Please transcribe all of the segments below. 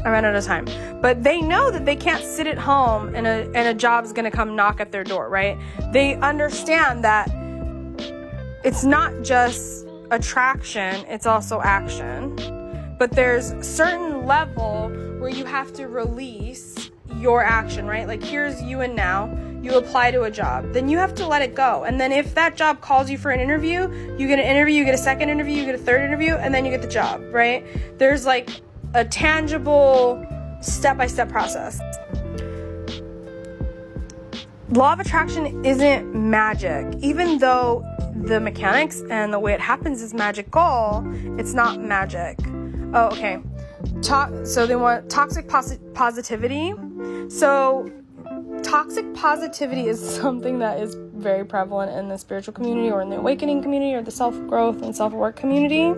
I ran out of time. But they know that they can't sit at home and a job's going to come knock at their door, right? They understand that it's not just attraction, it's also action. But there's a certain level where you have to release your action, right? Like, here's you and now. You apply to a job. Then you have to let it go. And then if that job calls you for an interview, you get an interview, you get a second interview, you get a third interview, and then you get the job, right? There's like a tangible step-by-step process. Law of attraction isn't magic. Even though the mechanics and the way it happens is magical, it's not magic. Oh, okay. So they want toxic positivity. So toxic positivity is something that is very prevalent in the spiritual community or in the awakening community or the self-growth and self-work community.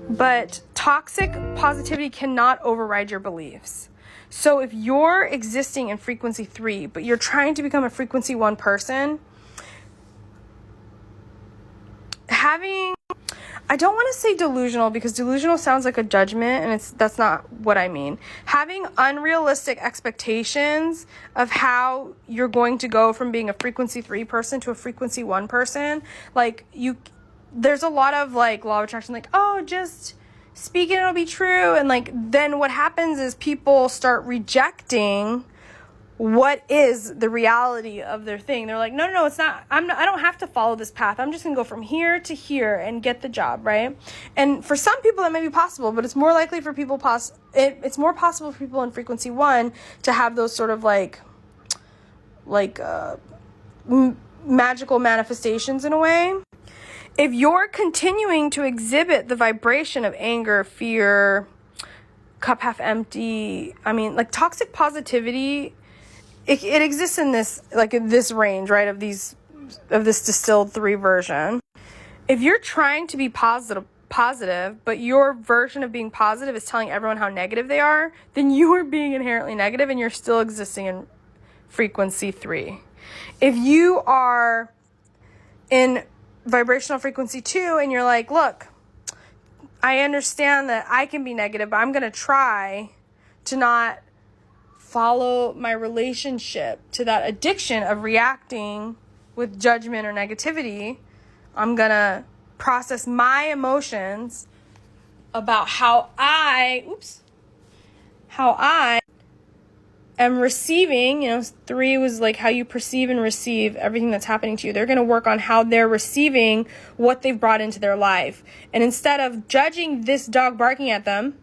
But toxic positivity cannot override your beliefs. So if you're existing in frequency 3, but you're trying to become a frequency 1 person, I don't want to say delusional because delusional sounds like a judgment, and that's not what I mean. Having unrealistic expectations of how you're going to go from being a frequency 3 person to a frequency 1 person, like there's a lot of like law of attraction, like, oh, just speak it, it'll be true. And like, then what happens is people start rejecting what is the reality of their thing. They're like, no, it's not. I don't have to follow this path. I'm just going to go from here to here and get the job, right? And for some people that may be possible, but it's more likely for people, it's more possible for people in frequency 1 to have those sort of magical manifestations in a way. If you're continuing to exhibit the vibration of anger, fear, cup half empty, like toxic positivity, it exists in this range, right, of this distilled 3 version. If you're trying to be positive, but your version of being positive is telling everyone how negative they are, then you are being inherently negative and you're still existing in frequency 3. If you are in vibrational frequency 2 and you're like, look, I understand that I can be negative, but I'm going to try to not follow my relationship to that addiction of reacting with judgment or negativity. I'm going to process my emotions about how I am receiving. 3 was like how you perceive and receive everything that's happening to you. They're going to work on how they're receiving what they've brought into their life. And instead of judging this dog barking at them,